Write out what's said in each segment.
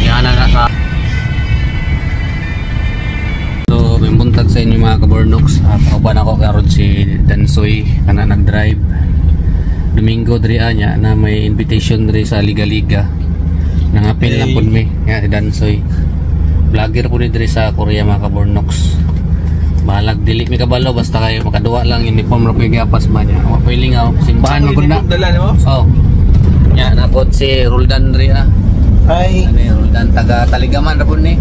Yan na sa. So, may buntag sa inyo mga kabornoks. Pauban ako karon si Dansoy kana nag-drive. Domingo diri anya na may invitation diri sa Liga-Liga. Nangapil lang pud mi. Nga si Dansoy. Vlogger po ni diri sa Korea mga kabornoks. Balag dili mi kabalo basta kayo makaduwa lang uniform ra pud giapas ba niya. Wa piling simbahan man gud na. Oh. Nya napod si Roldan diri Ay, Roldan taga Taligaman ra pud ni.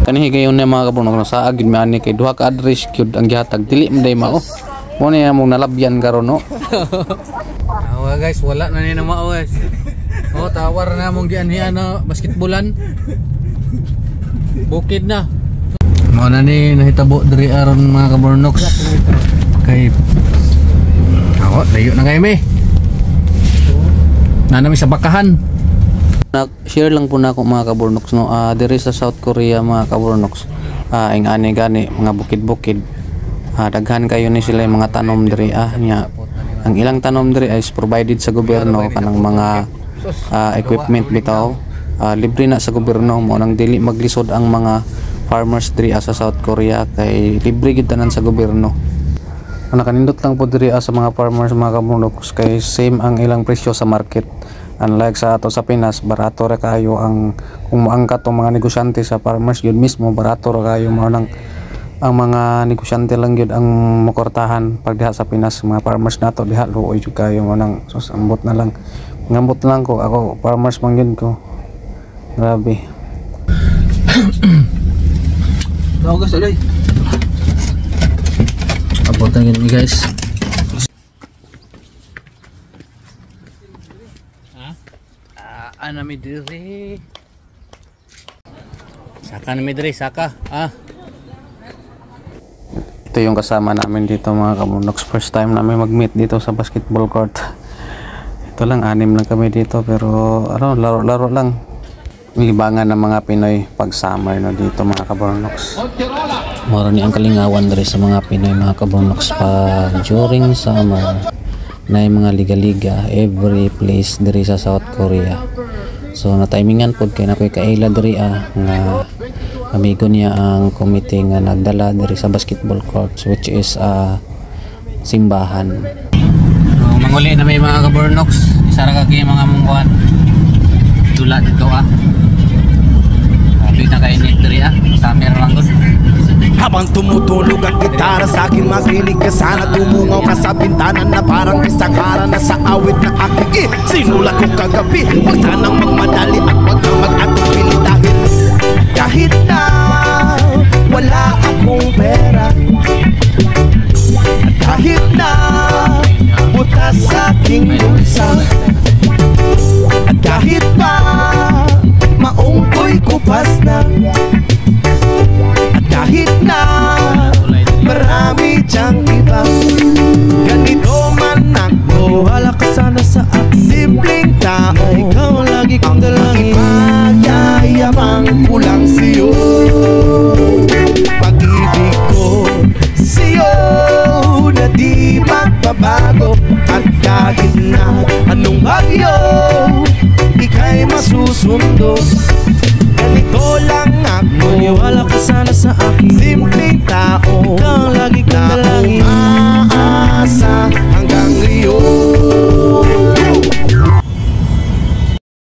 Kani gayon na mga kabornoks sa agid mi ani kay duha ka address gyud ang gihatag dili man day mao. Mo ni among nalabyan karon no. Awa guys, wala na ni na mao guys. Oh, tawar na mong gianhi basketballan. Bukid na. Mao na ni nahitabo diri aron mga kabornoks. Kay ako layo na kay mi. Nanami sa bakahan. Share lang po na ako mga kabornoks no. Diri sa South Korea mga kabornoks. Ing ani gani mga bukid-bukid. Daghan kayo ni sila yung mga tanom diri nya. Ang ilang tanom diri is provided sa gobyerno kanang mga equipment bitaw. Libre na sa gobyerno mo nang dili maglisod ang mga farmers diri sa South Korea kay libre gid tanan sa gobyerno. Nakanindot lang po diri sa mga farmers mga kabornoks kay same ang ilang presyo sa market. Unlike sa ato sa Pinas, barato ra kayo ang kung moangkat tong mga negosyante sa farmers yun mismo barato ra kayo mo nang ang mga negosyante lang yun ang mukortahan pag diha sa Pinas mga farmers nato diha luoy jud kayo mo nang sus ambot na lang ngambot lang ko ako farmers man yun ko grabe. Nagas alay abutan yun guys. Nami diri saka nami diri saka ito yung kasama namin dito mga kabornoks. First time namin mag-meet dito sa basketball court. Ito lang, 6 lang kami dito pero laro-laro lang. Libangan ng mga Pinoy pag summer no dito mga kabornoks. Mara ni ang kalingawan diri sa mga Pinoy mga kabornoks pa during summer na yung mga liga-liga every place diri sa South Korea. So na timingan pod kay nakoy kaila diri nga amigo niya ang committee nga nagdala diri sa basketball courts which is simbahan. Manguli na may mga kabornoks isa ra ka kay mga mungkuan dula dito Di na kainit diri summer lang gud. Habang tumutunog ang gitara sa akin makinig ka sana tumungaw ka sa bintana na parang isang hara na sa awit na aking sinulat ko kagabi. Huwag sanang magmadali at huwag kang mag-atong pili kahit na wala akong pera at kahit na butas sa aking bulsa at kahit pa maungkoy kupas na at kahit na marami diyang iba ganito man ako wala ka sana sa akin simpleng tao ikaw lagi kong dalangin magyayabang ko lang siyo pag-ibig ko siyo na di magbabago at kahit na anong bagyo ika'y masusundo ganito lang ako maniwala ka sana sa akin simpleng tao ikaw